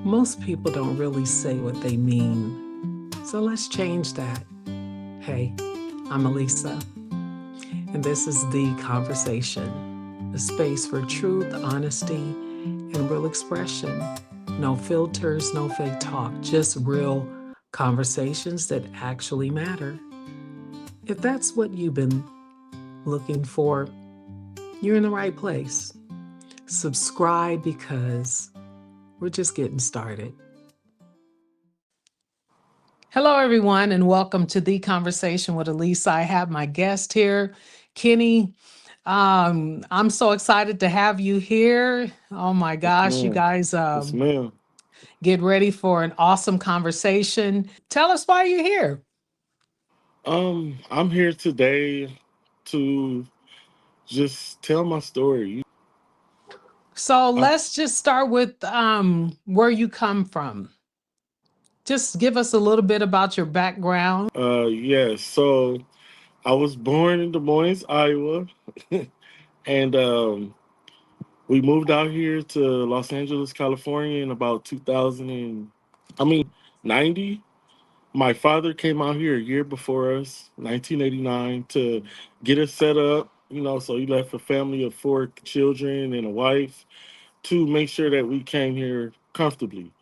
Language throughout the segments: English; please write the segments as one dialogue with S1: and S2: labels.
S1: Most people don't really say what they mean. So let's change that. Hey, I'm Elisa, and this is The Conversation, a space for truth, honesty, and real expression. No filters, no fake talk, just real conversations that actually matter. If that's what you've been looking for, you're in the right place. Subscribe because we're just getting started. Hello, everyone, and welcome to The Conversation with Elisa. I have my guest here, Kenny. I'm so excited to have you here. Oh my
S2: Yes,
S1: gosh, you
S2: ma'am.
S1: guys
S2: Yes, ma'am.
S1: get ready for an awesome conversation. Tell us why you're here.
S2: I'm here today to just tell my story.
S1: So
S2: I,
S1: let's just start with where you come from. Just give us a little bit about your background.
S2: yeah. So I was born in Des Moines, Iowa, and we moved out here to Los Angeles, California, in about 2000 and I mean 90. My father came out here a year before us, 1989, to get us set up. So he left a family of four children and a wife to make sure that we came here comfortably.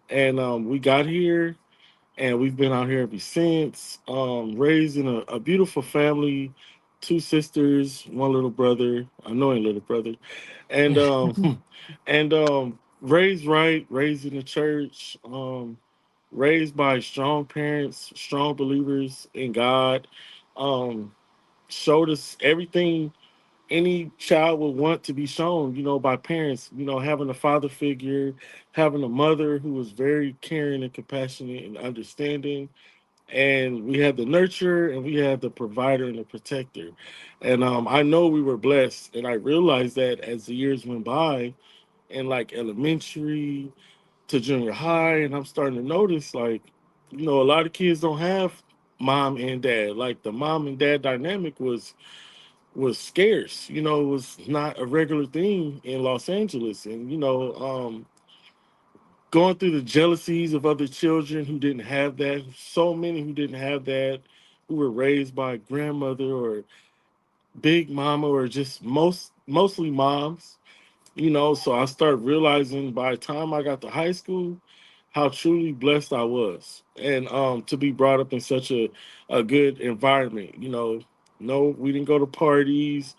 S2: And we got here and we've been out here ever since, raised in a beautiful family, two sisters, one little brother, annoying little brother, and and raised right, raised in the church, raised by strong parents, strong believers in God, um, showed us everything any child would want to be shown, by parents, having a father figure, having a mother who was very caring and compassionate and understanding. And we had the nurturer and we had the provider and the protector. And I know we were blessed. And I realized that as the years went by, in like elementary to junior high, and I'm starting to notice like, a lot of kids don't have mom and dad. Like the mom and dad dynamic was scarce. It was not a regular thing in Los Angeles. And, going through the jealousies of other children who didn't have that, so many who didn't have that, who were raised by grandmother or big mama or just mostly moms. So I started realizing by the time I got to high school how truly blessed I was. And to be brought up in such a good environment. No, we didn't go to parties,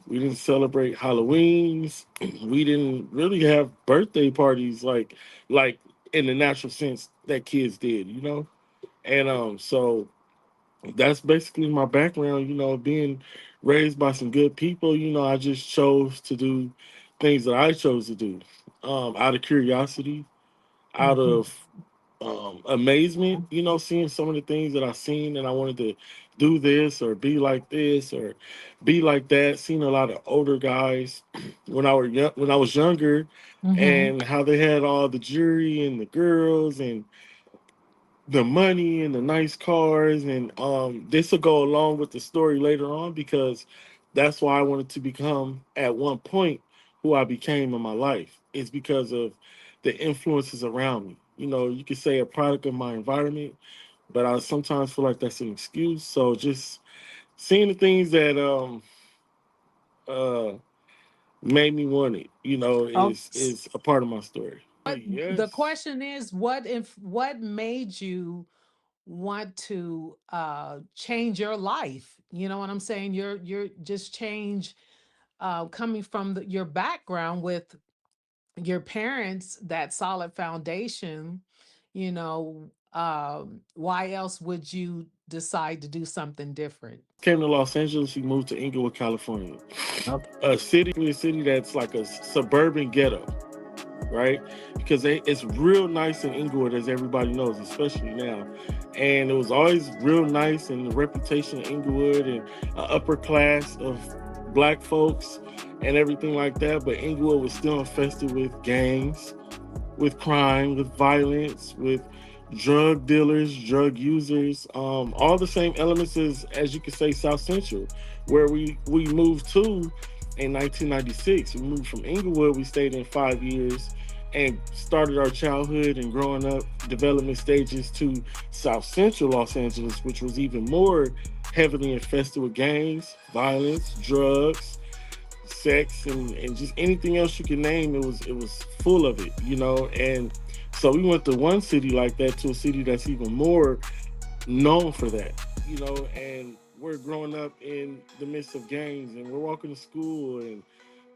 S2: we didn't celebrate Halloweens. We didn't really have birthday parties like in the natural sense that kids did. And so that's basically my background, being raised by some good people. I just chose to do things that I chose to do, out of curiosity, out
S1: Mhm.
S2: of amazement, seeing some of the things that I seen, and I wanted to do this or be like this or be like that. Seeing a lot of older guys when I was younger,
S1: Mhm.
S2: and how they had all the jewelry and the girls and the money and the nice cars. And this will go along with the story later on, because that's why I wanted to become at one point who I became in my life. It's because of the influences around me. You could say a product of my environment, but I sometimes feel like that's an excuse. So just seeing the things that uh made me want it,
S1: Oh,
S2: is a part of my story.
S1: the
S2: Yes.
S1: question is, what made you want to change your life? You know what I'm saying? You're just change coming from your background with your parents, that solid foundation. Why else would you decide to do something different?
S2: Came to Los Angeles, we moved to Inglewood, California.
S1: Okay.
S2: A city, basically a city that's like a suburban ghetto, right? Because it's real nice in Inglewood, as everybody knows, especially now. And it was always real nice, and the reputation of Inglewood and upper class of black folks and everything like that. But Inglewood was still infested with gangs, with crime, with violence, with drug dealers, drug users, all the same elements as you could say South Central, where we moved to in 1996. We moved from Inglewood. We stayed in 5 years, and started our childhood and growing up development stages to South Central Los Angeles, which was even more heavily infested with gangs, violence, drugs, sex, and just anything else you can name. It was full of it, and so we went to one city like that to a city that's even more known for that, and we're growing up in the midst of gangs and we're walking to school. And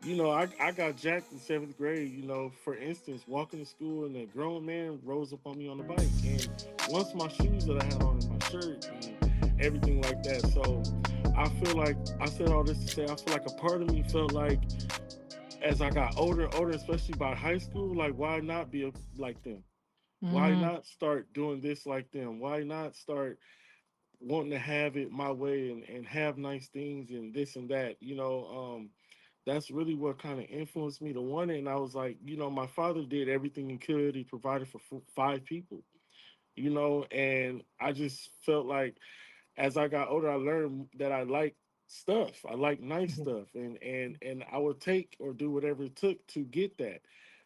S2: I got jacked in seventh grade, for instance, walking to school, and a grown man rose up on me on the bike. And once my shoes that I had on and my shirt and everything like that. So I feel like I said all this to say I feel like a part of me felt like as I got older and older, especially by high school, like why not be like them? Why
S1: Mm,
S2: not start doing this like them? Why not start wanting to have it my way and have nice things and this and that, that's really what kind of influenced me to want it. And I was like, my father did everything he could. He provided for five people, and I just felt like as I got older, I learned that I like stuff. I like nice
S1: mhm.
S2: stuff, and I would take or do whatever it took to get that.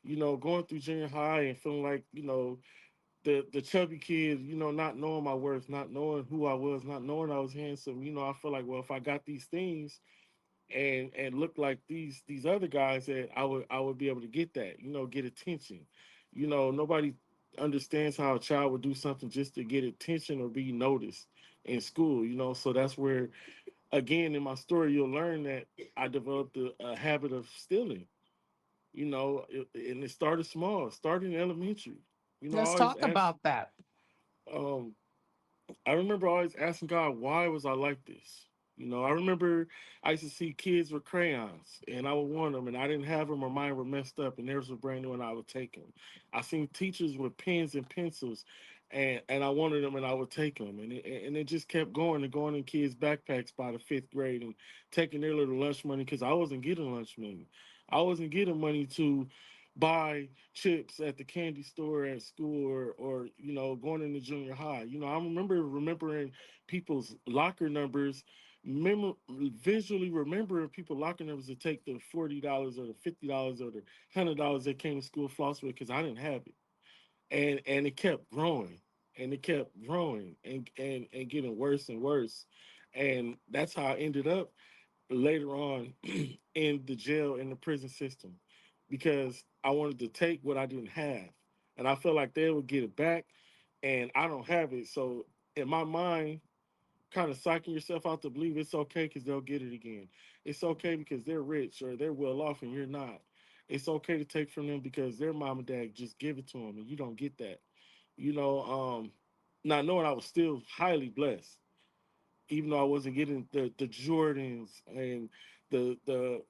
S2: Going through junior high and feeling like the chubby kid, not knowing my worth, not knowing who I was, not knowing I was handsome. I feel like, well, if I got these things and look like these other guys, that I would be able to get that, get attention. Nobody understands how a child would do something just to get attention or be noticed in school. So that's where, again, in my story, you'll learn that I developed a habit of stealing. And it started small, started in elementary. I
S1: Let's
S2: always
S1: talk
S2: asked.
S1: about that.
S2: Um, I remember always asking God, why was I like this? I remember I used to see kids with crayons and I would want them, and I didn't have them or mine were messed up and theirs were brand new and I would take them. I seen teachers with pens and pencils and I wanted them and I would take them. And it just kept going and going in kids' backpacks by the fifth grade and taking their little lunch money because I wasn't getting lunch money. I wasn't getting money to buy chips at the candy store at school or going into junior high. I remember remembering people's locker numbers, visually remembering people locker numbers to take the $40 or the $50 or the $100 that came to school floss with because I didn't have it. And it kept growing and it kept growing and getting worse and worse. And that's how I ended up later on in the jail, in the prison system, because I wanted to take what I didn't have, and I felt like they would get it back, and I don't have it. So in my mind, kind of psyching yourself out to believe it's okay because they'll get it again. It's okay because they're rich or they're well off and you're not. It's okay to take from them because their mom and dad just give it to them and you don't get that. You know, um, Not knowing I was still highly blessed, even though I wasn't getting the Jordans and the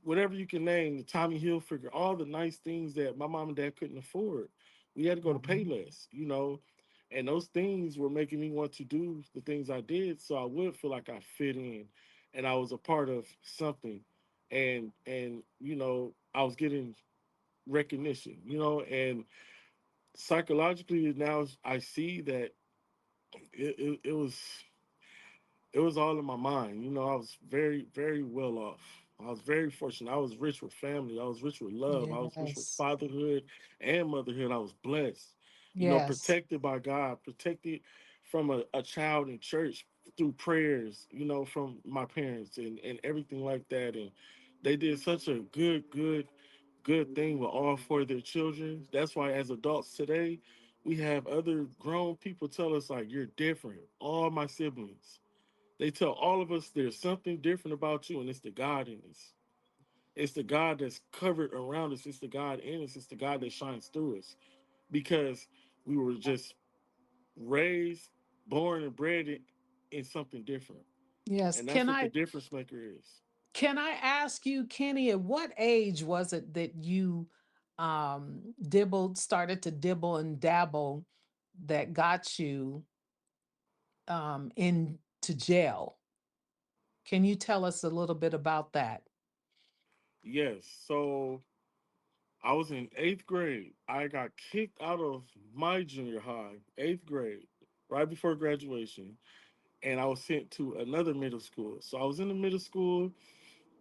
S2: whatever you can name, the Tommy Hilfiger, all the nice things that my mom and dad couldn't afford. We had to go to
S1: Mhm.
S2: Payless, and those things were making me want to do the things I did, so I would feel like I fit in, and I was a part of something, and I was getting recognition, and psychologically now I see that it was all in my mind. I was very, very well off. I was very fortunate. I was rich with family. I was rich with love. I was rich with
S1: Yes.
S2: fatherhood and motherhood. I was blessed.
S1: Yes.
S2: Protected by God, protected from a child in church through prayers, from my parents and everything like that. And they did such a good thing with all four of their children. That's why as adults today, we have other grown people tell us like you're different. All my siblings, they tell all of us there's something different about you, and it's the God in us. It's the God that's covered around us. It's the God in us. It's the God that shines through us because we were just raised, born, and bred in something different.
S1: Yes.
S2: And that's what the difference maker is.
S1: Can I ask you, Kenny, at what age was it that you started to dibble and dabble that got you into jail? Can you tell us a little bit about that?
S2: Yes. So I was in eighth grade. I got kicked out of my junior high, eighth grade, right before graduation. And I was sent to another middle school. So I was in the middle school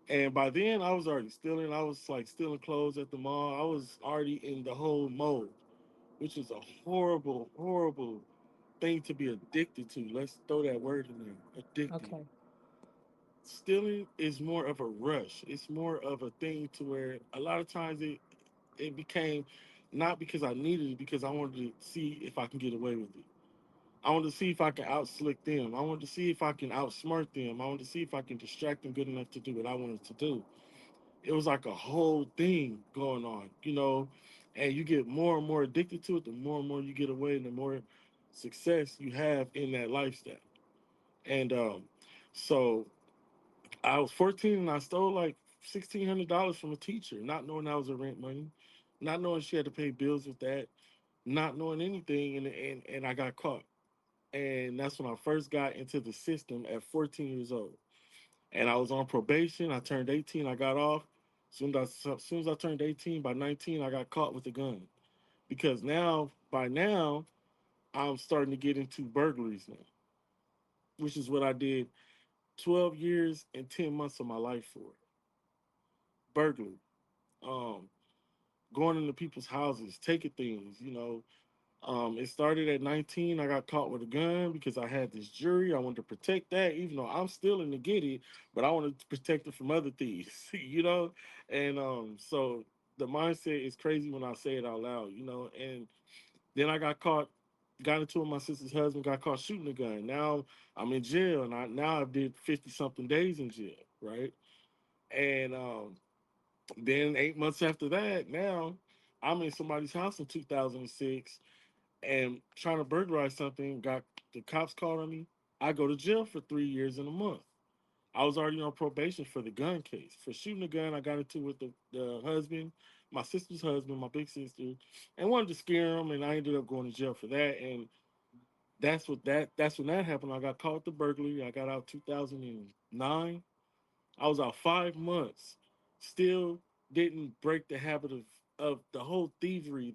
S2: And by then, I was already stealing. I was like stealing clothes at the mall. I was already in the whole mode, which is a horrible, horrible thing to be addicted to. Let's throw that word in there. Addicted.
S1: Okay.
S2: Stealing is more of a rush. It's more of a thing to where a lot of times it became not because I needed it, because I wanted to see if I can get away with it. I wanted to see if I can outslick them. I wanted to see if I can outsmart them. I wanted to see if I can distract them good enough to do what I wanted to do. It was like a whole thing going on, and you get more and more addicted to it, the more and more you get away and the more success you have in that lifestyle. And so I was 14 and I stole like $1,600 from a teacher, not knowing that was her rent money, not knowing she had to pay bills with that, not knowing anything, and I got caught. And that's when I first got into the system at 14 years old. And I was on probation. I turned 18. I got off. Soon as I turned 18, by 19, I got caught with a gun. Because by now, I'm starting to get into burglaries now, which is what I did 12 years and 10 months of my life for. Burglary. Um, Going into people's houses, taking things. It started at 19. I got caught with a gun because I had this jury. I wanted to protect that, even though I'm still in to get it, but I wanted to protect it from other thieves, And so the mindset is crazy when I say it out loud. And then I got caught, got into it with my sister's husband, got caught shooting a gun. Now I'm in jail, and I did 50 something days in jail, right? And then 8 months after that, now I'm in somebody's house in 2006 and trying to burglarize something. Got the cops called on me. I go to jail for 3 years and a month. I was already on probation for the gun case. For shooting a gun, I got into with the husband, my sister's husband, my big sister, and wanted to scare him, and I ended up going to jail for that. And that's when that happened. I got caught with the burglary. I got out 2009. I was out 5 months. Still didn't break the habit of the whole thievery,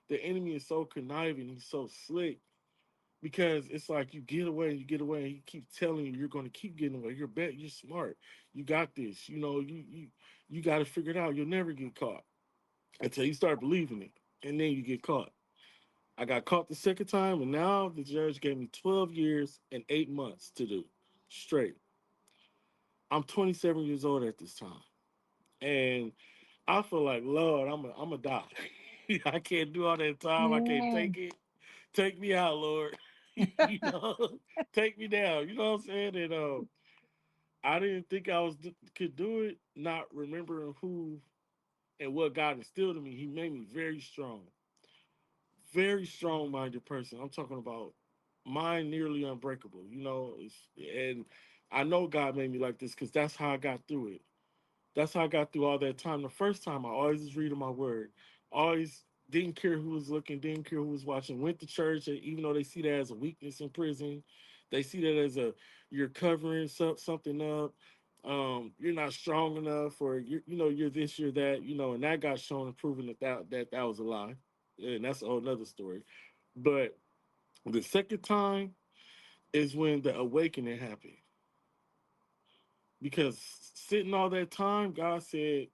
S2: the enemy is so conniving, he's so slick, because it's like you get away and you get away and he keeps telling you you're going to keep getting away. You're smart. You got this. You got to figure it out. You'll never get caught until you start believing it, and then you get caught. I got caught the second time, and now the judge gave me 12 years and 8 months to do straight. I'm 27 years old at this time, and I feel like, Lord, I'm a die. I can't do all that time. I can't take
S1: Amen.
S2: it. Take me out, Lord. you know, Take me down. You know what I'm saying? And I didn't think could do it. Not remembering who and what God instilled in me, He made me very strong-minded person. I'm talking about mind nearly unbreakable. And I know God made me like this because that's how I got through it. That's how I got through all that time. The first time, I always was reading my word. Always didn't care who was looking, didn't care who was watching. Went to church, even though they see that as a weakness in prison. They see that as you're covering something up. You're not strong enough, or you're this, you're that. And that got shown and proven that was a lie, and that's a whole nother story. But the second time is when the awakening happened, because sitting all that time, God said,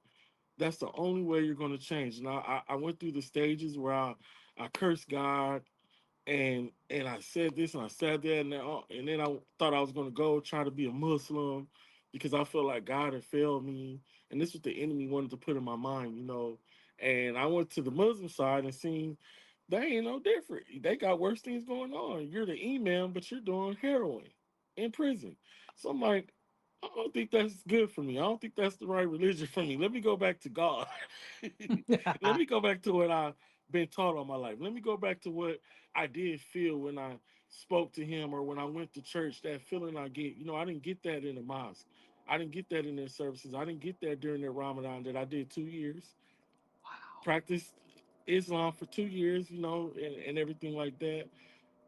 S2: that's the only way you're going to change. And I went through the stages where I cursed God, and I said this and I said that, and then I thought I was going to go try to be a Muslim because I felt like God had failed me, and this is what the enemy wanted to put in my mind. And I went to the Muslim side and seen they ain't no different. They got worse things going on. You're the imam, but you're doing heroin in prison. So I'm like, I don't think that's good for me. I don't think that's the right religion for me. Let me go back to God. Let me go back to what I've been taught all my life. Let me go back to what I did feel when I spoke to Him or when I went to church. That feeling I get. I didn't get that in the mosque. I didn't get that in their services. I didn't get that during their Ramadan that I did 2 years.
S1: Wow.
S2: Practiced Islam for 2 years, and everything like that.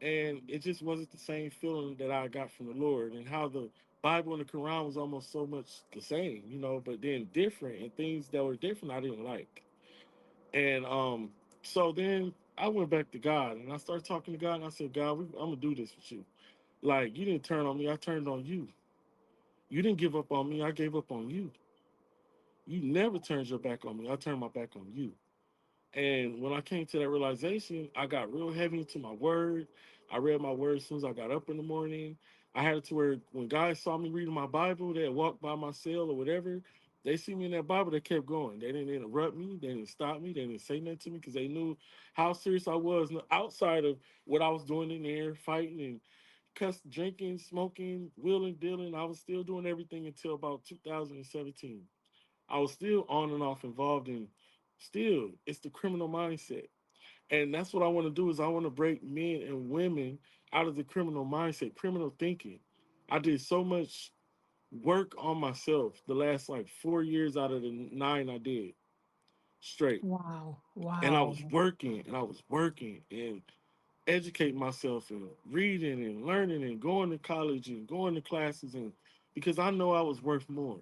S2: And it just wasn't the same feeling that I got from the Lord, and how the Bible and the Quran was almost so much the same, but then different, and things that were different I didn't like. And so then I went back to God and I started talking to God, and I said, God, I'm gonna do this with you. Like, you didn't turn on me, I turned on you. You didn't give up on me. I gave up on you. You never turned your back on me. I turned my back on you. And when I came to that realization, I got real heavy into my word. I read my word as soon as I got up in the morning. I had it to where when guys saw me reading my Bible, they walked by my cell or whatever, they see me in that Bible, they kept going. They didn't interrupt me. They didn't stop me. They didn't say nothing to me because they knew how serious I was outside of what I was doing in there, fighting and drinking, smoking, wheeling, dealing. I was still doing everything until about 2017. I was still on and off involved in still it's the criminal mindset. And that's what I want to do is I want to break men and women out of the criminal mindset, criminal thinking. I did so much work on myself the last like 4 years out of the 9 I did straight.
S1: Wow.
S2: And I was
S1: Wow.
S2: working and I was working and educating myself and reading and learning and going to college and going to classes and because I know I was worth more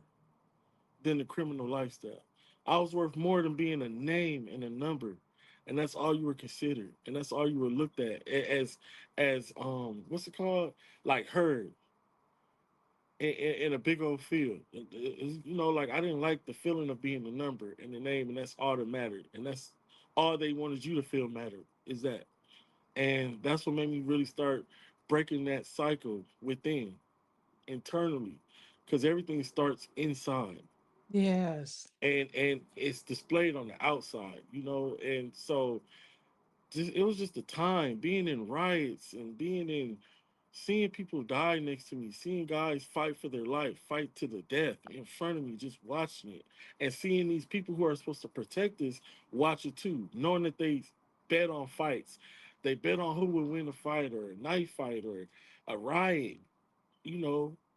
S2: than the criminal lifestyle. I was worth more than being a name and a number. And that's all you were considered. And that's all you were looked at as what's it called? Like heard in a big old field. Like I didn't like the feeling of being the number and the name, and that's all that mattered. And that's all they wanted you to feel mattered is that. And that's what made me really start breaking that cycle within internally. Because everything starts inside
S1: Yes.
S2: and it's displayed on the outside, and so it was just the time being in riots and being in seeing people die next to me, seeing guys fight for their life, fight to the death in front of me, just watching it, and seeing these people who are supposed to protect us watch it too, knowing that they bet on fights, they bet on who would win a fight or a knife fight or a riot,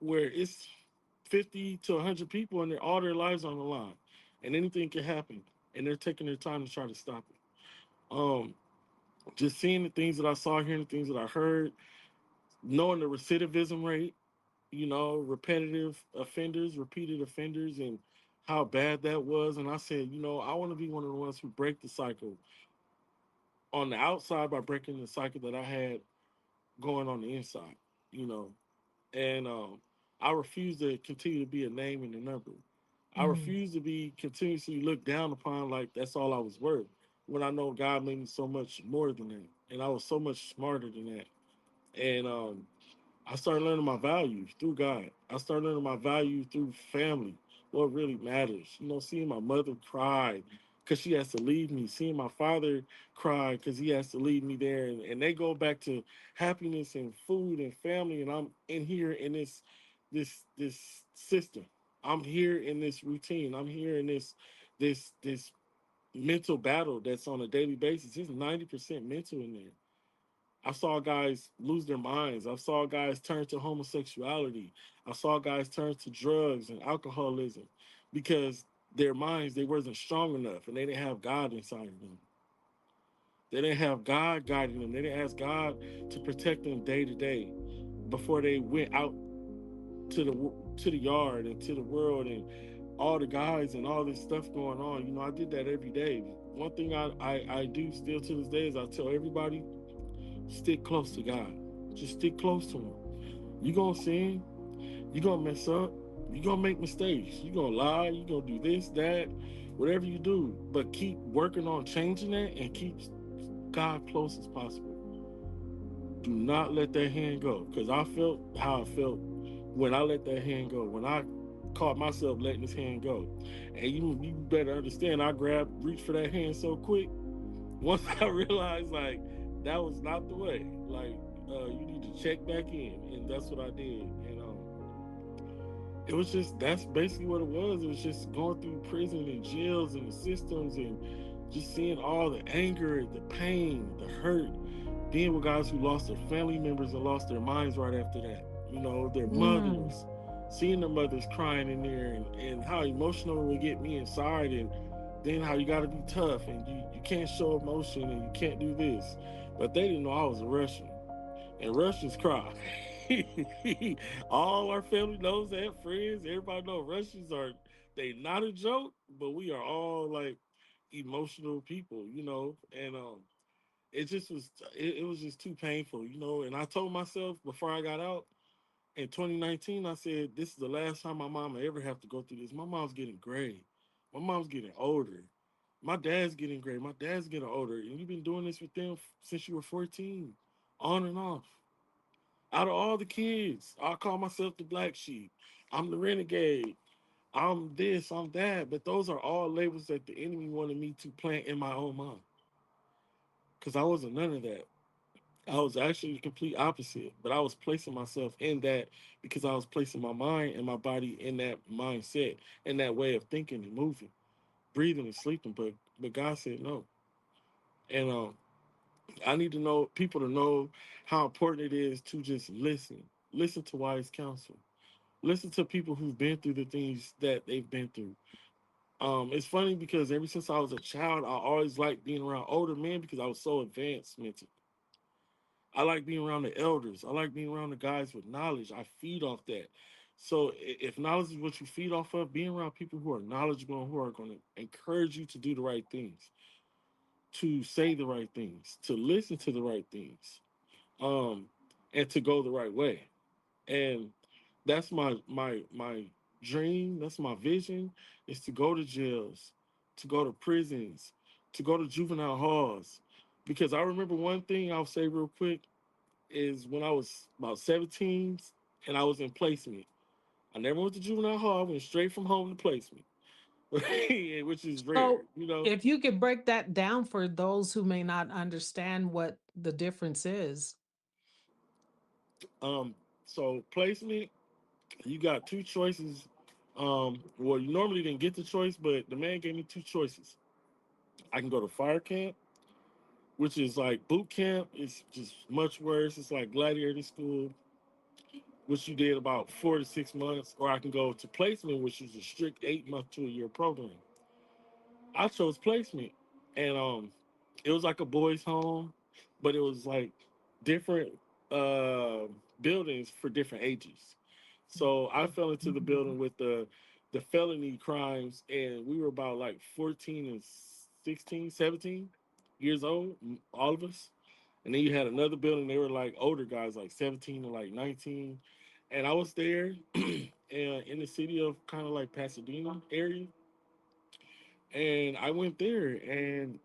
S2: where it's 50 to 100 people and all their lives on the line and anything can happen and they're taking their time to try to stop it. Um, just seeing the things that I saw, hearing the things that I heard, knowing the recidivism rate, repetitive offenders, repeated offenders, and how bad that was. And I said, I want to be one of the ones who break the cycle on the outside by breaking the cycle that I had going on the inside, you know. And I refuse to continue to be a name and a number. I
S1: Mm.
S2: refuse to be continuously looked down upon like that's all I was worth. When I know God made me so much more than that, and I was so much smarter than that. And I started learning my values through God. I started learning my value through family, what really matters. Seeing my mother cry because she has to leave me, seeing my father cry because he has to leave me there. And they go back to happiness and food and family. And I'm in here in this system. I'm here in this routine. I'm here in this mental battle that's on a daily basis. It's 90% mental in there. I saw guys lose their minds. I saw guys turn to homosexuality. I saw guys turn to drugs and alcoholism because their minds they wasn't strong enough and they didn't have God inside of them. They didn't have God guiding them. They didn't ask God to protect them day to day before they went out to the yard and to the world and all the guys and all this stuff going on. I did that every day. One thing I do still to this day is I tell everybody stick close to God. Just stick close to Him. You gonna sin. You gonna mess up. You gonna make mistakes. You gonna lie. You gonna do this, that, whatever you do. But keep working on changing that and keep God close as possible. Do not let that hand go. Cause I felt how I felt when I let that hand go. When I caught myself letting this hand go. And you better understand I reached for that hand so quick. Once I realized like that was not the way. Like you need to check back in, and that's what I did. And it was just that's basically what it was. It was just going through prison and jails and the systems, and just seeing all the anger, the pain, the hurt, being with guys who lost their family members and lost their minds right after that. Their
S1: Mm.
S2: mothers, seeing the mothers crying in there, and how emotional it would get me inside, and then how you got to be tough and you can't show emotion and you can't do this. But they didn't know I was a Russian, and Russians cry. All our family knows that, friends, everybody know Russians are they not a joke, but we are all like emotional people, and it just was it was just too painful, and I told myself before I got out, In 2019, I said, this is the last time my mama ever have to go through this. My mom's getting gray. My mom's getting older. My dad's getting gray. My dad's getting older. And you've been doing this with them since you were 14, on and off. Out of all the kids, I call myself the black sheep. I'm the renegade. I'm this, I'm that. But those are all labels that the enemy wanted me to plant in my own mind. Because I wasn't none of that. I was actually the complete opposite, but I was placing myself in that because I was placing my mind and my body in that mindset and that way of thinking and moving, breathing and sleeping. But God said no, and I need to know people to know how important it is to just listen to wise counsel, listen to people who've been through the things that they've been through. It's funny because ever since I was a child, I always liked being around older men because I was so advanced mentally. I like being around the elders. I like being around the guys with knowledge. I feed off that. So if knowledge is what you feed off of, being around people who are knowledgeable and who are going to encourage you to do the right things, to say the right things, to listen to the right things, um, and to go the right way. And that's my dream. That's my vision is to go to jails, to go to prisons, to go to juvenile halls. Because I remember one thing I'll say real quick is when I was about 17 and I was in placement. I never went to juvenile hall. I went straight from home to placement, which is rare,
S1: So,
S2: you know.
S1: if you could break that down for those who may not understand what the difference is.
S2: Um, so placement, you got two choices. Well, you normally didn't get the choice, but the man gave me two choices. I can go to fire camp, which is like boot camp. It's just much worse. It's like gladiator school, which you did about 4 to 6 months, or I can go to placement, which is a strict 8 month to a year program. I chose placement, and it was like a boys' home, but it was like different uh buildings for different ages. So I fell into the building with the felony crimes, and we were about like 14 and 16, 17 years old, all of us. And then you had another building, they were like older guys, like 17 and like 19. And I was there and in the city of kind of like Pasadena area. And I went there, and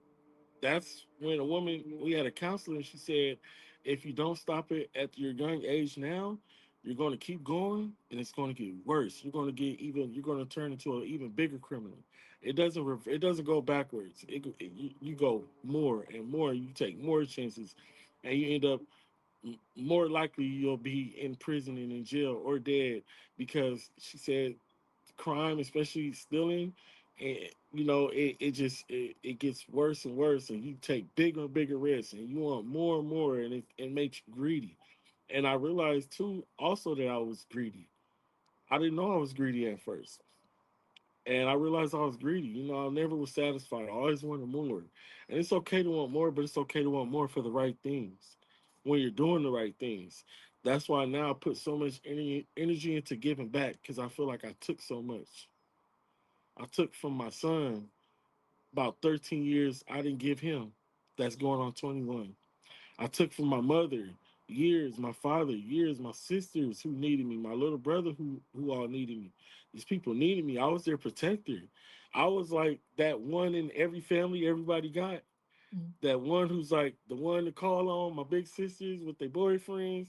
S2: that's when a woman, we had a counselor, and she said, if you don't stop it at your young age now, you're going to keep going, and it's going to get worse. You're going to turn into an even bigger criminal. It doesn't go backwards. You go more and more. You take more chances, and you end up more likely you'll be in prison and in jail or dead because she said crime, especially stealing, and it gets worse and worse, and you take bigger and bigger risks, and you want more and more, and it makes you greedy. And I realized too, also that I was greedy. I didn't know I was greedy at first, and I realized I was greedy. I never was satisfied. I always wanted more, and it's okay to want more, but it's okay to want more for the right things. When you're doing the right things, that's why now I put so much energy into giving back because I feel like I took so much. I took from my son about 13 years I didn't give him. That's going on 21. I took from my mother years, my father years, my sisters who needed me, my little brother who all needed me. These people needed me. I was their protector. I was like that one in every family everybody got.
S1: Mm.
S2: That one who's like the one to call on, my big sisters with their boyfriends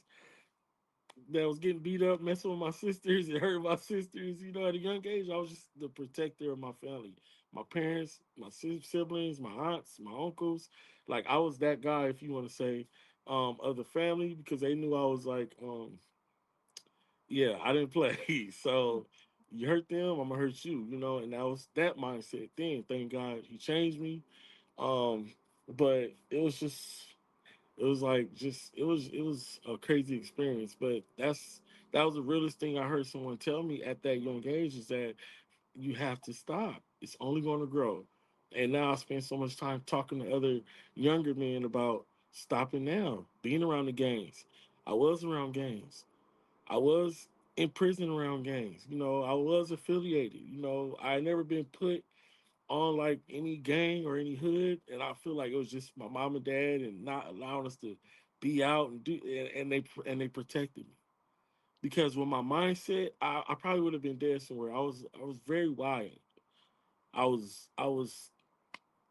S2: that was getting beat up, messing with my sisters and hurting my sisters. At a young age, I was just the protector of my family, my parents, my siblings, my aunts, my uncles. Like I was that guy, if you want to say, of the family because they knew I was like, yeah, I didn't play. So you hurt them, I'm gonna hurt you. And that was that mindset then. Thank God he changed me. Um, but it was like just it was a crazy experience, but that was the realest thing I heard someone tell me at that young age is that you have to stop. It's only going to grow. And now I spend so much time talking to other younger men about stopping now, being around the gangs. I was around gangs. I was in prison around gangs. I was affiliated. I had never been put on like any gang or any hood, and I feel like it was just my mom and dad and not allowing us to be out and do, and they protected me. because with my mindset, I probably would have been dead somewhere. I was very wild. I was I was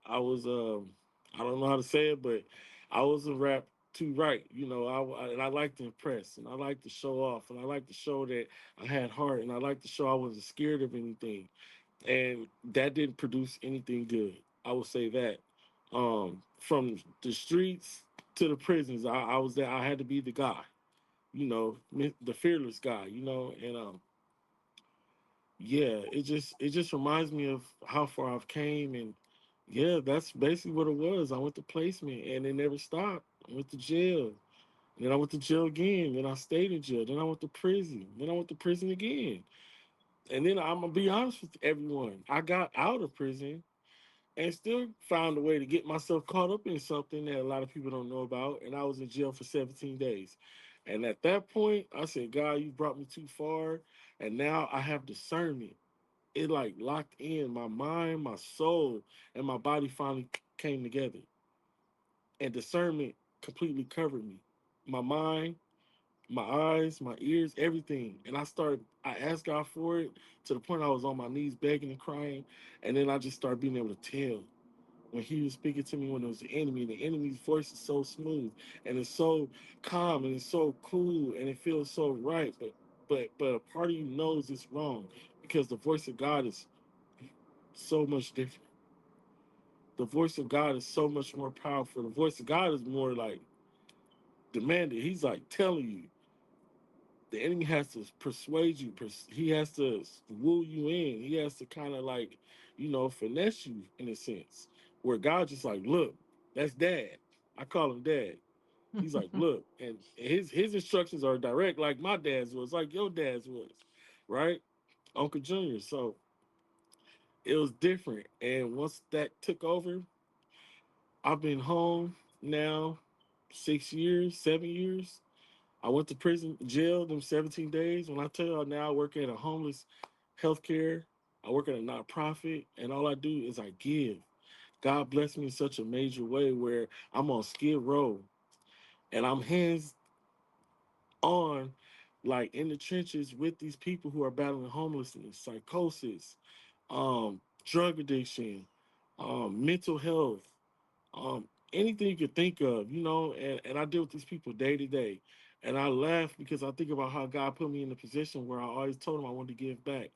S2: I don't know how to say it, but I was a rap to right. And I like to impress, and I like to show off, and I like to show that I had heart, and I like to show I wasn't scared of anything. And that didn't produce anything good. I will say that. From the streets to the prisons, I was there. I had to be the guy, the fearless guy, and yeah, it just reminds me of how far I've came. And yeah, that's basically what it was. I went to placement and it never stopped. I went to jail. And then I went to jail again. Then I stayed in jail. Then I went to prison. Then I went to prison again. And then I'm gonna be honest with everyone. I got out of prison and still found a way to get myself caught up in something that a lot of people don't know about. And I was in jail for 17 days. And at that point, I said, God, you brought me too far. And now I have discernment. It like locked in my mind, my soul, and my body finally came together. And discernment completely covered me. My mind, my eyes, my ears, everything. And I asked God for it to the point I was on my knees begging and crying. And then I just started being able to tell when he was speaking to me when it was the enemy's voice is so smooth and it's so calm and it's so cool and it feels so right. But a part of you knows it's wrong because the voice of God is so much different. The voice of God is so much more powerful. The voice of God is more like demanded. He's like telling you. The enemy has to persuade you. He has to woo you in. He has to kind of like, finesse you in a sense. Where God just like, look, that's dad. I call him dad. He's like, look, and his instructions are direct, like my dad's was, like your dad's was, right, Uncle Junior. So it was different. And once that took over, I've been home now 6 years, 7 years. I went to prison, jail them 17 days. When I tell you now I work at a homeless healthcare, I work at a nonprofit, and all I do is I give. God bless me in such a major way where I'm on Skid Row and I'm hands on, like in the trenches with these people who are battling homelessness, psychosis, drug addiction, mental health, anything you could think of, and I deal with these people day to day. And I laugh because I think about how God put me in a position where I always told him I wanted to give back.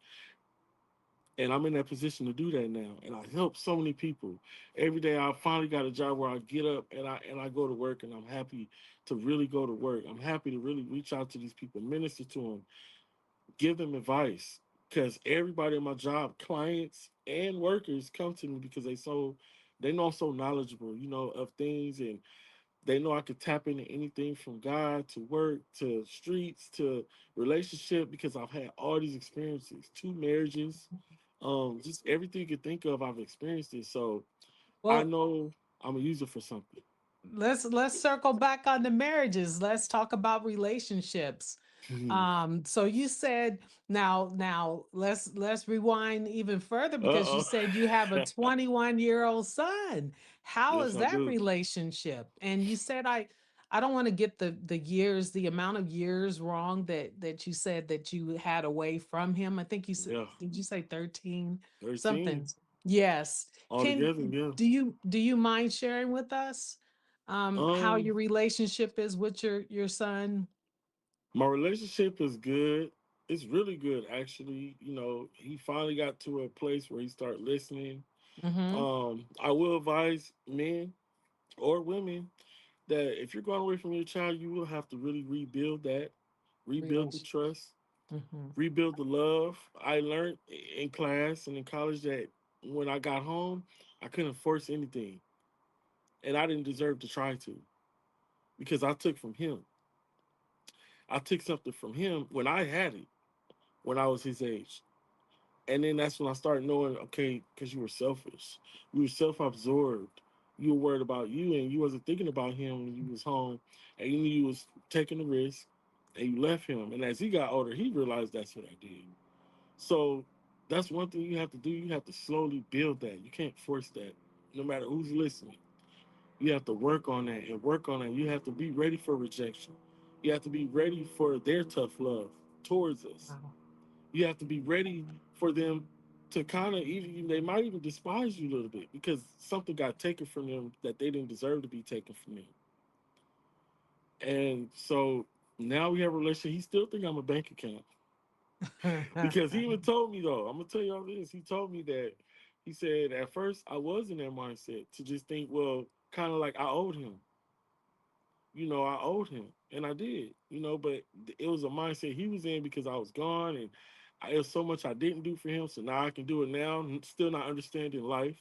S2: And I'm in that position to do that now. And I help so many people. Every day I finally got a job where I get up and I go to work and I'm happy to really go to work. I'm happy to really reach out to these people, minister to them, give them advice. Because everybody in my job, clients and workers, come to me because they know I'm so knowledgeable, of things, and they know I could tap into anything from God to work to streets to relationship because I've had all these experiences, two marriages, just everything you could think of, I've experienced it. So I
S1: Well,
S2: know I'm a user for something.
S1: let's circle back on the marriages. Let's talk about relationships. So you said now let's rewind even further because you
S2: Uh
S1: said you have a
S2: oh.
S1: 21-year-old son. How
S2: Yes,
S1: is
S2: I
S1: that
S2: do.
S1: relationship? And you said I don't want to get the years, the amount of years wrong that you said that you had away from him. I think you said,
S2: Yeah,
S1: did you say 13
S2: 13
S1: something? Yes. Can
S2: altogether. Yeah.
S1: do you mind sharing with us how
S2: Um,
S1: your relationship is with your son?
S2: my relationship is good. It's really good, actually. He finally got to a place where he started listening.
S1: Mhm.
S2: I will advise men or women that if you're going away from your child, you will have to really rebuild that, rebuild the
S1: Relation.
S2: trust,
S1: Mhm.
S2: rebuild the love. I learned in class and in college that when I got home, I couldn't force anything, and I didn't deserve to try to because I took from him. I took something from him when I had it, when I was his age. And then that's when I started knowing, okay, because you were selfish. You were self-absorbed. You were worried about you and you wasn't thinking about him when you was home and you knew you was taking the risk and you left him. And as he got older, he realized that's what I did. So that's one thing you have to do. You have to slowly build that. You can't force that. No matter who's listening. You have to work on that and work on it. You have to be ready for rejection. You have to be ready for their tough love towards us.
S1: Wow.
S2: You have to be ready for them to kind of even they might even despise you a little bit because something got taken from them that they didn't deserve to be taken from them. And so now we have a relationship. He still think I'm a bank account because he even told me though. I'm gonna tell you all this. He told me that he said at first I was in that mindset to just think, well, kind of like I owed him. I owed him, and I did. But it was a mindset he was in because I was gone, and it was so much I didn't do for him. So now I can do it now. Still not understanding life,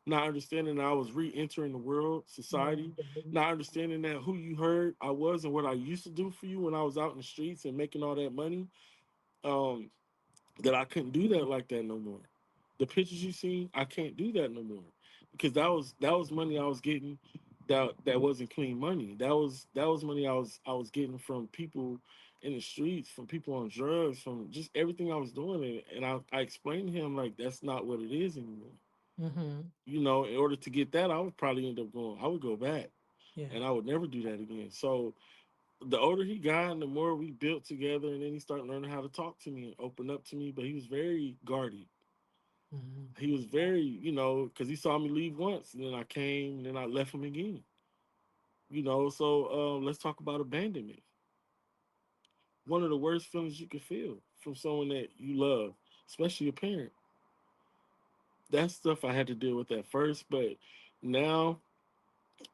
S2: not understanding that I was re-entering the world, society, not understanding that who you heard I was and what I used to do for you when I was out in the streets and making all that money. Um, that I couldn't do that like that no more. The pictures you see, I can't do that no more because that was money I was getting that wasn't clean money. That was money I was getting from people in the streets, from people on drugs, from just everything I was doing. And I explained to him like that's not what it is anymore.
S1: Hmm.
S2: In order to get that, I would probably end up going. I would go back,
S1: Yeah.
S2: and I would never do that again. So the older he got and the more we built together, and then he started learning how to talk to me and open up to me, but he was very guarded.
S1: Hmm.
S2: He was very, because he saw me leave once, and then I came, and then I left him again. So let's talk about abandonment. One of the worst feelings you can feel from someone that you love, especially a parent. That's stuff I had to deal with at first, but now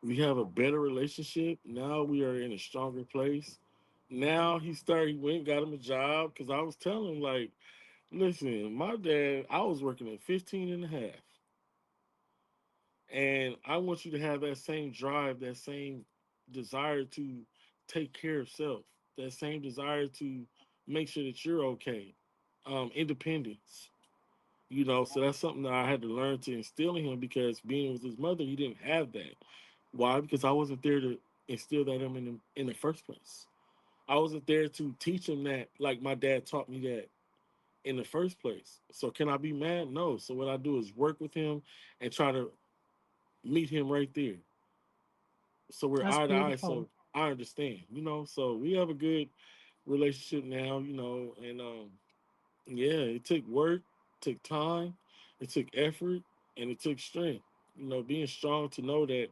S2: we have a better relationship. Now we are in a stronger place. Now he went and got him a job because I was telling him, like, listen, my dad, I was working at 15 and a half. And I want you to have that same drive, that same desire to take care of self, that same desire to make sure that you're okay. Independence. So that's something that I had to learn to instill in him because being with his mother, he didn't have that. Why? Because I wasn't there to instill that in the first place. I wasn't there to teach him that like my dad taught me that in the first place. So can I be mad? No. So what I do is work with him and try to meet him right there. So we're
S1: That's
S2: eye to eye.
S1: beautiful.
S2: So I understand, So we have a good relationship now, and yeah, it took work, took time, it took effort, and it took strength. Being strong to know that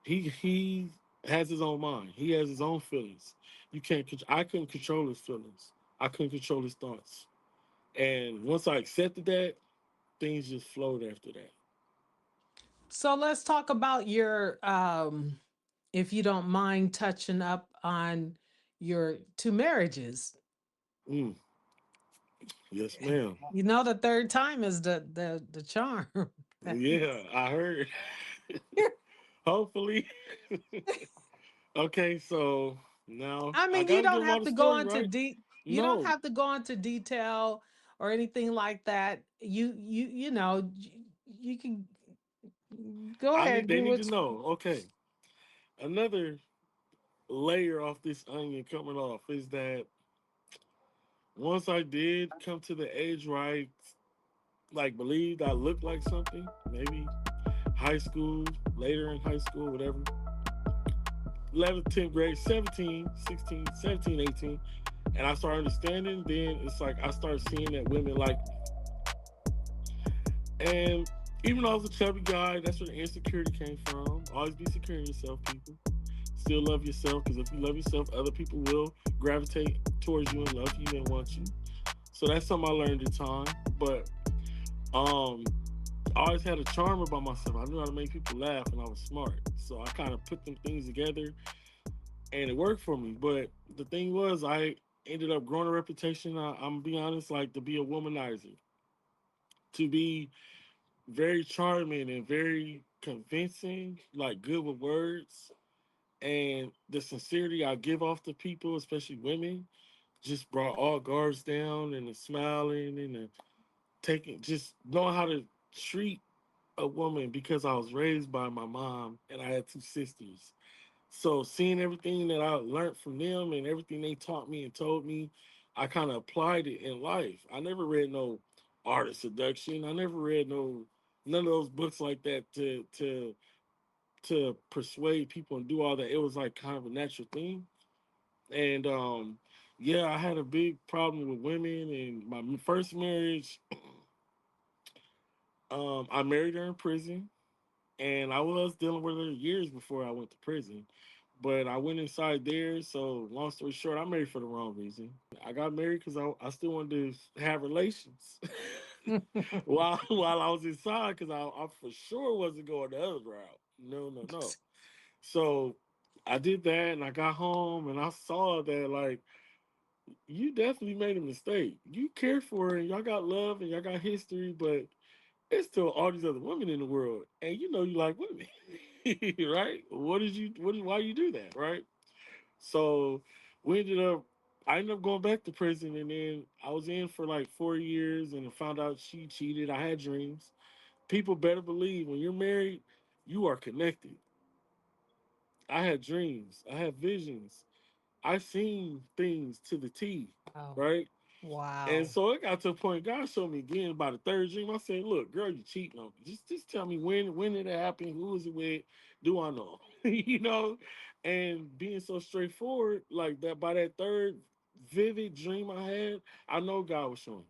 S2: he has his own mind. He has his own feelings. You can't. I couldn't control his feelings. I couldn't control his thoughts. And once I accepted that, things just flowed after that.
S1: So let's talk about your, if you don't mind touching up on your two marriages.
S2: Mm, yes, ma'am.
S1: You know, the third time is the charm.
S2: Yeah, I heard. Hopefully. Okay, so now
S1: I
S2: I
S1: mean, you
S2: gotta give
S1: don't
S2: them all
S1: have
S2: the
S1: to go
S2: story,
S1: into
S2: right?
S1: you don't
S2: No,
S1: have to go into detail or anything like that. You can go
S2: I
S1: ahead
S2: need.
S1: and
S2: They
S1: do
S2: need to
S1: what.
S2: know. Okay, another layer off this onion coming off is that once I did come to the age where I like believed I looked like something, maybe high school, later in high school, whatever, 11th, 10th grade, 17, 16, 17, 18, and I started understanding, then it's like I started seeing that women like me. And even though I was a chubby guy, that's where the insecurity came from. Always be secure in yourself, people. Still love yourself, because if you love yourself, other people will gravitate towards you and love you and want you. So that's something I learned in time. But um, I always had a charm about myself. I knew how to make people laugh, and I was smart. So I kind of put them things together, and it worked for me. But the thing was, I ended up growing a reputation. I'm gonna be honest, like to be a womanizer, to be very charming and very convincing, like good with words. And the sincerity I give off to people, especially women, just brought all guards down and the smiling and the taking, just knowing how to treat a woman because I was raised by my mom and I had two sisters. So seeing everything that I learned from them and everything they taught me and told me, I kind of applied it in life. I never read no art of seduction. I never read none of those books like that to persuade people and do all that. It was like kind of a natural thing. And yeah, I had a big problem with women. And my first marriage, I married her in prison, and I was dealing with her years before I went to prison. But I went inside there. So long story short, I married for the wrong reason. I got married because I still wanted to have relations while I was inside, because I for sure wasn't going the other route. No, no, no. So I did that, and I got home, and I saw that, like, you definitely made a mistake. You care for her, and y'all got love, and y'all got history, but it's still all these other women in the world, and you know you like women, right? What did you? What? Why you do that, right? So we ended up. I ended up going back to prison, and then I was in for like 4 years, and I found out she cheated. I had dreams. People better believe when you're married, you are connected. I had dreams. I had visions. I seen things to the T,
S3: Wow.
S2: right? And
S3: Wow.
S2: so it got to a point. God showed me again by the third dream. I said, "Look, girl, you cheating on me. Just tell me when did it happen? Who was it with? Do I know? you know?" And being so straightforward like that, by that third vivid dream I had, I know God was showing,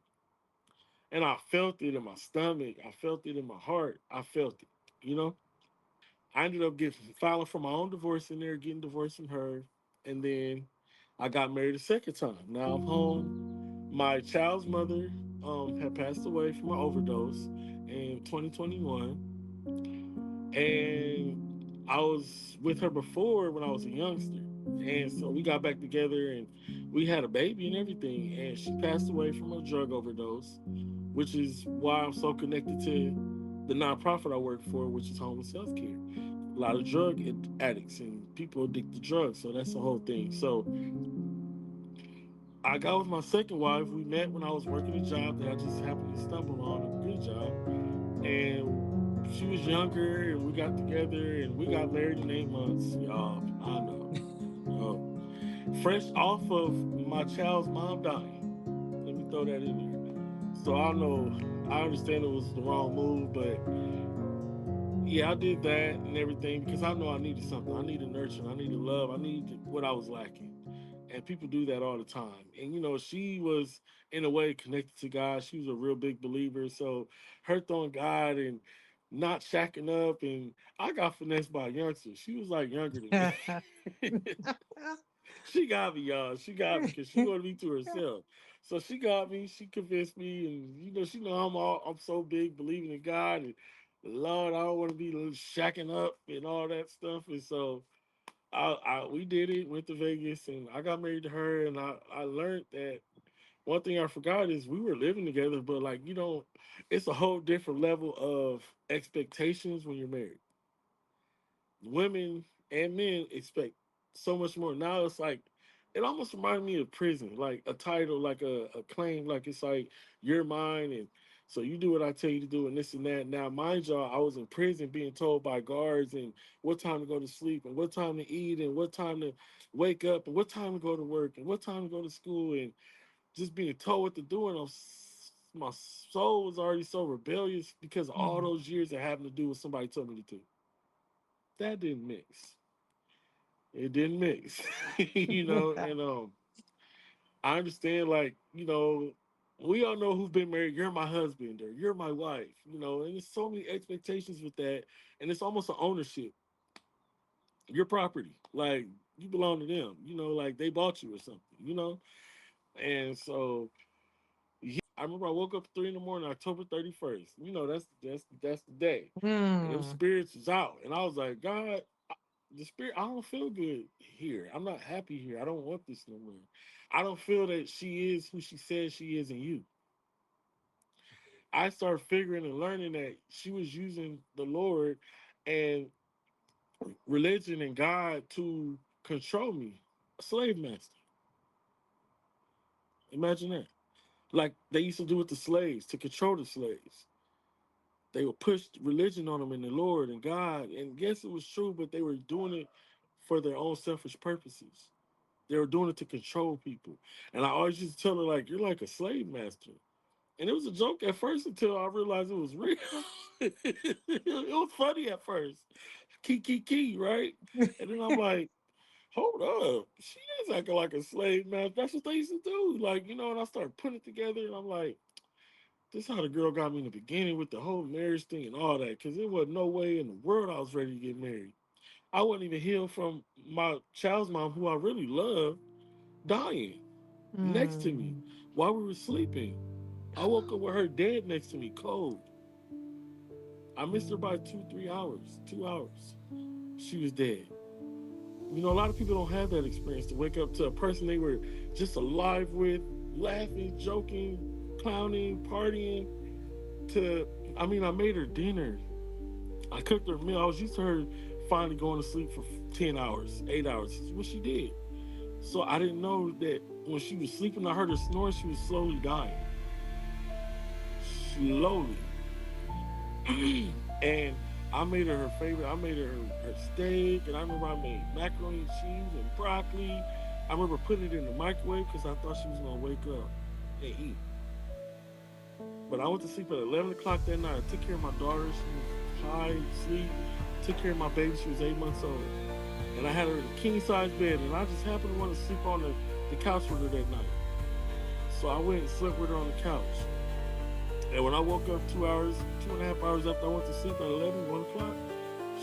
S2: and I felt it in my stomach. I felt it in my heart. I felt it. You know. I ended up getting filing for my own divorce in there, getting divorced from her, and then I got married a second time. Now I'm home. My child's mother had passed away from an overdose in 2021, and I was with her before when I was a youngster, and so we got back together and we had a baby and everything. And she passed away from a drug overdose, which is why I'm so connected to the nonprofit I work for, which is homeless healthcare. A lot of addicts and people addicted to drugs, so that's the whole thing. So I got with my second wife. We met when I was working a job that I just happened to stumble on, a good job. And she was younger, and we got together, and we got married in 8 months. Y'all, I know. Oh, fresh off of my child's mom dying. Let me throw that in there. So I know, I understand it was the wrong move, but yeah, I did that and everything because I know I needed something. I needed nurturing. I needed love. I needed what I was lacking. And people do that all the time. And you know, she was in a way connected to God. She was a real big believer. So her throwing God and not shacking up, and I got finessed by a youngster. She was like younger than me. She got me, y'all. She got me because she wanted me to herself. So she got me. She convinced me, and you know, she know I'm so big believing in God, and Lord, I don't want to be shacking up and all that stuff. And so we did it. Went to Vegas, and I got married to her. And I learned that one thing I forgot is we were living together, but like you know, it's a whole different level of expectations when you're married. Women and men expect so much more. Now it's like it almost reminded me of prison, like a title, like a claim, like it's like you're mine, and so you do what I tell you to do, and this and that. Now, mind y'all, I was in prison being told by guards and what time to go to sleep, and what time to eat, and what time to wake up, and what time to go to work, and what time to go to school, and just being told what to do. And my soul was already so rebellious because of all
S3: Mhm.
S2: those years of having to do what somebody told me to do. That didn't mix. It didn't mix, you know. And I understand, like you know, we all know who's been married. You're my husband or you're my wife, you know. And there's so many expectations with that, and it's almost an ownership. Your property, like you belong to them, you know, like they bought you or something, you know. And so, yeah, I remember I woke up at 3 in the morning, October 31st. You know, that's the day, and them
S3: Hmm.
S2: spirits was out, and I was like, God, the spirit, I don't feel good here. I'm not happy here. I don't want this no more. I don't feel that she is who she says she is in you. I started figuring and learning that she was using the Lord and religion and God to control me. A slave master. Imagine that. Like they used to do with the slaves to control the slaves. They would push religion on them and the Lord and God. And yes, it was true, but they were doing it for their own selfish purposes. They were doing it to control people. And I always used to tell her, like, you're like a slave master. And it was a joke at first until I realized it was real. It was funny at first. Key, key, key, right? And then I'm like, hold up, she is acting like a slave, man. That's what they used to do. Like, and I started putting it together and I'm like, this is how the girl got me in the beginning with the whole marriage thing and all that. Cause there was no way in the world I was ready to get married. I wasn't even healed from my child's mom, who I really love, dying next to me
S1: Mm.
S2: while we were sleeping. I woke up with her dead next to me, cold. I missed her by 2, 3 hours, 2 hours. She was dead. A lot of people don't have that experience to wake up to a person they were just alive with, laughing, joking, clowning, partying. I made her dinner. I cooked her a meal. I was used to her finally going to sleep for 10 hours, 8 hours. This is what she did. So I didn't know that when she was sleeping, I heard her snoring, she was slowly dying. Slowly. And I made her favorite. I made her steak, and I remember I made macaroni and cheese and broccoli. I remember putting it in the microwave because I thought she was gonna wake up and eat. But I went to sleep at 11 o'clock that night. I took care of my daughter. She was high sleep. Took care of my baby. She was 8 months old, and I had her in a king size bed. And I just happened to want to sleep on the couch with her that night. So I went and slept with her on the couch. And when I woke up 2 hours, 2.5 hours after I went to sleep at 1 o'clock,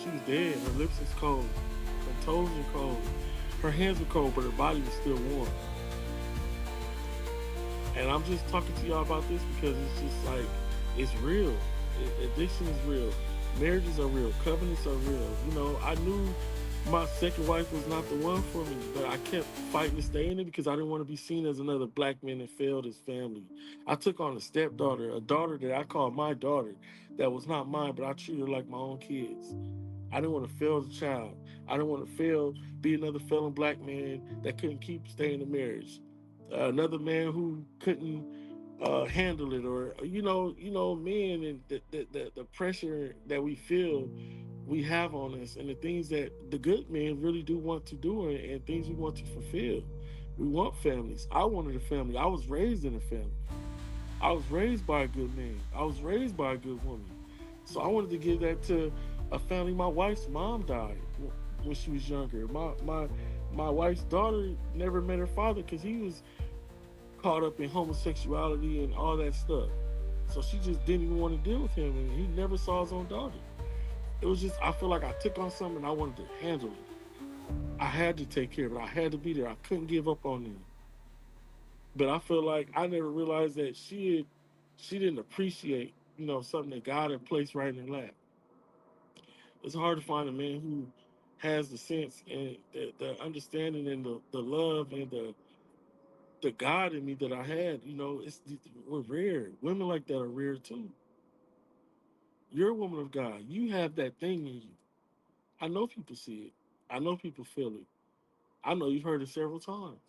S2: she was dead. Her lips was cold. Her toes were cold. Her hands were cold, but her body was still warm. And I'm just talking to y'all about this because it's just like, it's real. Addiction is real. Marriages are real. Covenants are real. I knew my second wife was not the one for me, but I kept fighting to stay in it because I didn't want to be seen as another black man that failed his family. I took on a stepdaughter, a daughter that I called my daughter, that was not mine, but I treated her like my own kids. I didn't want to fail the child. I didn't want to fail, be another failing black man that couldn't keep staying in marriage. Another man who couldn't handle it, or men, and the pressure that we have on us, and the things that the good men really do want to do, and things we want to fulfill. We want families. I wanted a family. I was raised in a family. I was raised by a good man. I was raised by a good woman. So I wanted to give that to a family. My wife's mom died when she was younger. My wife's daughter never met her father because he was caught up in homosexuality and all that stuff. So she just didn't even want to deal with him, and he never saw his own daughter. It was just, I feel like I took on something and I wanted to handle it. I had to take care of it. I had to be there. I couldn't give up on them. But I feel like I never realized that she didn't appreciate, something that God had placed right in her lap. It's hard to find a man who has the sense and the understanding and the love and the God in me that I had. We're rare. Women like that are rare too. You're a woman of God. You have that thing in you. I know people see it. I know people feel it. I know you've heard it several times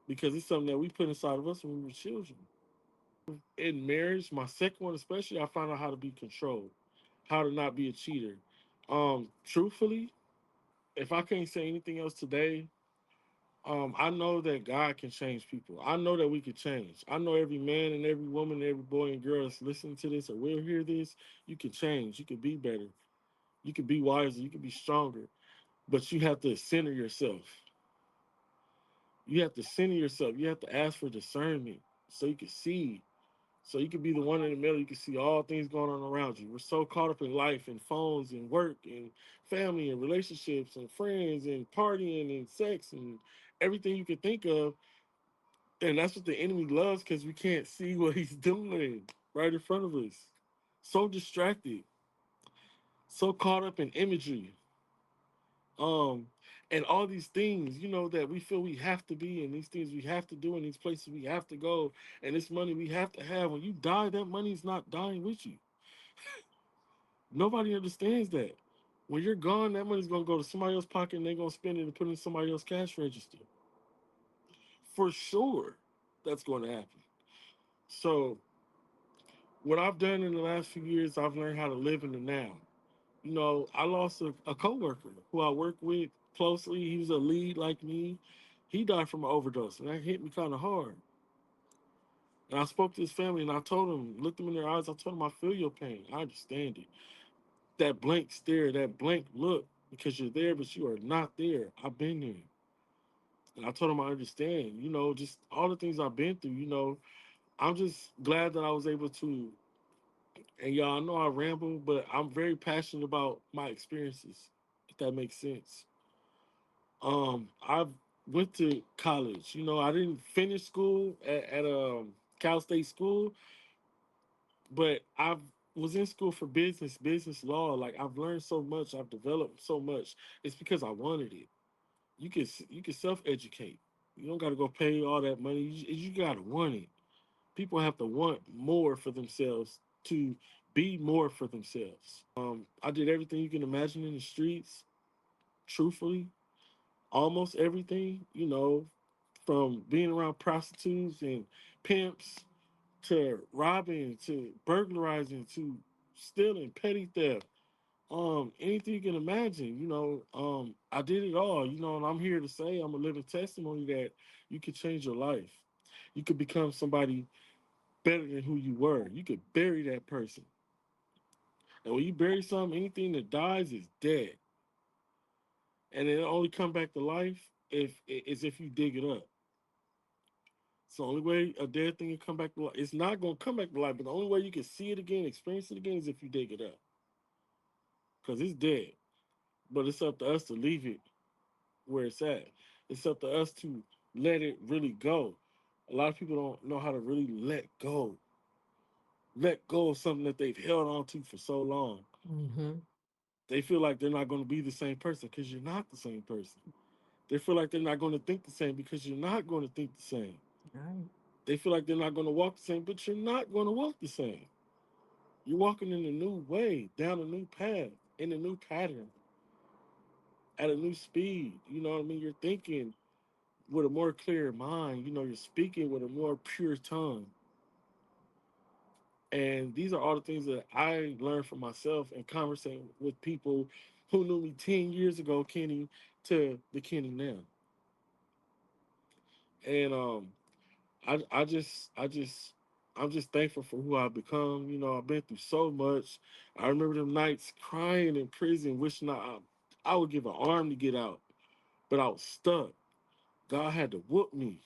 S2: because it's something that we put inside of us when we were children. In marriage, my second one especially, I found out how to be controlled, how to not be a cheater. Truthfully, if I can't say anything else today, I know that God can change people. I know that we can change. I know every man and every woman, and every boy and girl that's listening to this or will hear this, you can change. You can be better. You can be wiser. You can be stronger. But you have to center yourself. You have to center yourself. You have to ask for discernment so you can see. So you can be the one in the middle. You can see all things going on around you. We're so caught up in life and phones and work and family and relationships and friends and partying and sex and everything you can think of. And that's what the enemy loves because we can't see what he's doing right in front of us. So distracted, so caught up in imagery, um, and all these things, that we feel we have to be, and these things we have to do, and these places we have to go, and this money we have to have. When you die, that money's not dying with you. Nobody understands that. When you're gone, that money's gonna go to somebody else's pocket, and they're gonna spend it and put it in somebody else's cash register. For sure, that's going to happen. So what I've done in the last few years, I've learned how to live in the now. I lost a coworker who I work with closely. He was a lead like me. He died from an overdose, and that hit me kind of hard. And I spoke to his family, and I told him, looked them in their eyes. I told him, I feel your pain. I understand it. That blank stare, that blank look. because you're there, but you are not there. I've been there. And I told him I understand, just all the things I've been through, I'm just glad that I was able to, and y'all know I ramble, but I'm very passionate about my experiences, if that makes sense. I've went to college. I didn't finish school at Cal State School, but I was in school for business law. Like I've learned so much, I've developed so much. It's because I wanted it. You can self educate. You don't got to go pay all that money. You got to want it. People have to want more for themselves to be more for themselves. I did everything you can imagine in the streets. Truthfully, almost everything. From being around prostitutes and pimps to robbing to burglarizing to stealing, petty theft, anything you can imagine. I did it all. And I'm here to say I'm a living testimony that you could change your life. You could become somebody better than who you were. You could bury that person, and when you bury something, anything that dies is dead, and it only come back to life if you dig it up. It's the only way a dead thing can come back to life. It's not going to come back to life, but the only way you can see it again, experience it again, is if you dig it up. Because it's dead. But it's up to us to leave it where it's at. It's up to us to let it really go. A lot of people don't know how to really let go. Let go of something that they've held on to for so long.
S1: Mm-hmm.
S2: They feel like they're not going to be the same person because you're not the same person. They feel like they're not going to think the same because you're not going to think the same.
S1: Right.
S2: They feel like they're not going to walk the same, but you're not going to walk the same. You're walking in a new way, down a new path, in a new pattern, at a new speed. You know what I mean? You're thinking with a more clear mind. You're speaking with a more pure tongue. And these are all the things that I learned from myself and conversing with people who knew me 10 years ago, Kenny, to the Kenny now. And I'm just thankful for who I've become. I've been through so much. I remember them nights crying in prison, wishing I would give an arm to get out, but I was stuck. God had to whoop me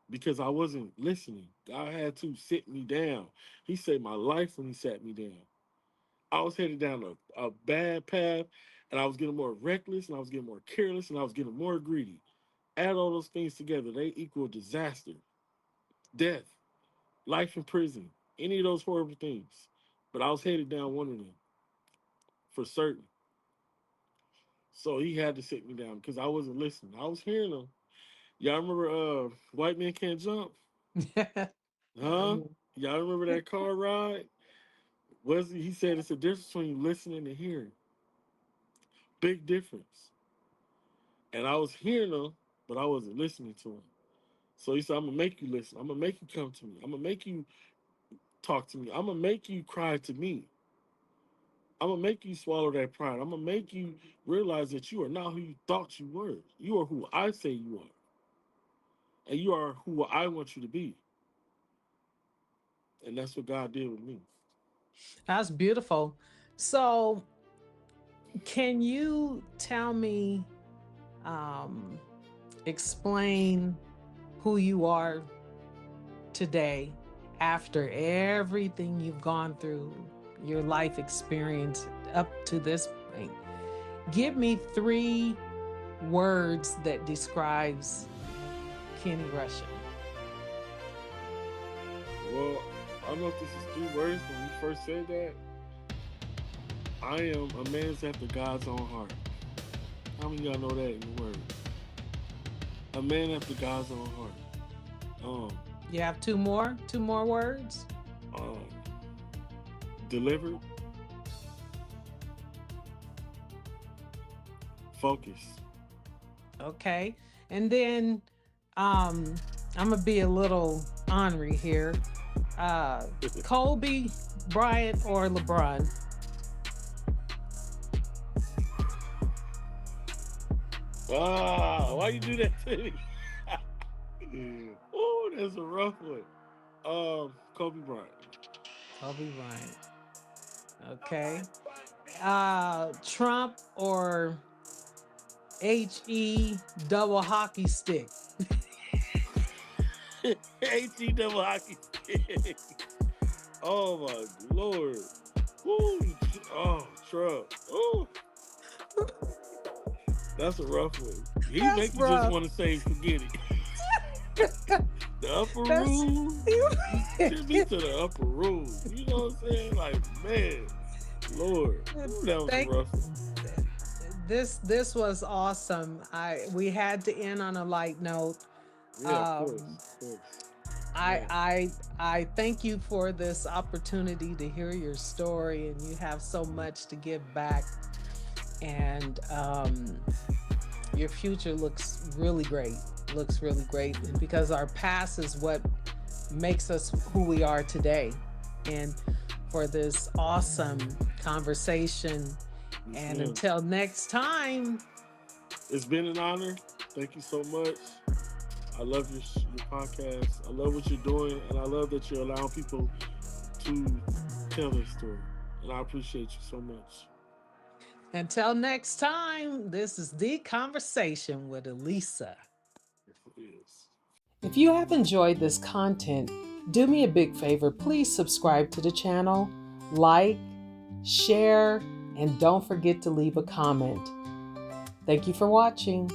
S2: because I wasn't listening. God had to sit me down. He saved my life when he sat me down. I was headed down a bad path, and I was getting more reckless, and I was getting more careless, and I was getting more greedy. Add all those things together, they equal disaster, death, life in prison, any of those horrible things. But I was headed down one of them for certain. So he had to sit me down because I wasn't listening. I was hearing him. Y'all remember White Men Can't Jump? Huh?
S1: Oh,
S2: Y'all remember that car ride? He said it's a difference between listening and hearing. Big difference. And I was hearing him, but I wasn't listening to him. So he said, I'm gonna make you listen. I'm gonna make you come to me. I'm gonna make you talk to me. I'm gonna make you cry to me. I'm gonna make you swallow that pride. I'm gonna make you realize that you are not who you thought you were. You are who I say you are, and you are who I want you to be. And that's what God did with me.
S1: that's beautiful. So, can you tell me, um, explain who you are today after everything you've gone through, your life experience up to this point? Give me three words that describes Kenny Rushing.
S2: Well, I don't know if this is 3 words, but when you first said that, I am a man that's after God's own heart. How many of y'all know that in the word? A man after God's own heart. Um,
S1: You have two more? Two more words?
S2: um, delivered, focused.
S1: Okay. And then I'm gonna be a little ornery here. Kobe Bryant or LeBron?
S2: Why you do that to me? Oh, that's a rough one. Kobe Bryant.
S1: Kobe Bryant. Okay. Trump or double hockey stick.
S2: HE double hockey stick. Oh my lord. Woo. Oh, Trump. Oh, that's a rough one. He
S1: That's
S2: make you just
S1: rough.
S2: want to say, forget it. The upper
S1: That's
S2: room. You send me to the upper room. You know what I'm saying? Like, man, Lord. Ooh, that was a
S1: thank
S2: rough one.
S1: this was awesome. We had to end on a light note.
S2: Yeah, of course.
S1: Um,
S2: Of course.
S1: I
S2: Man.
S1: I I thank you for this opportunity to hear your story, and you have so much to give back. And your future looks really great. Looks really great, and because our past is what makes us who we are today. And for this awesome conversation.
S2: Yes,
S1: And
S2: ma'am.
S1: until next time,
S2: It's been an honor. Thank you so much. I love your podcast. I love what you're doing, and I love that you're allowing people to tell their story. And I appreciate you so much.
S1: this is The Conversation with Elisa.
S2: Yes, it is.
S1: If you have enjoyed this content, do me a big favor. Please subscribe to the channel, like, share, and don't forget to leave a comment. Thank you for watching.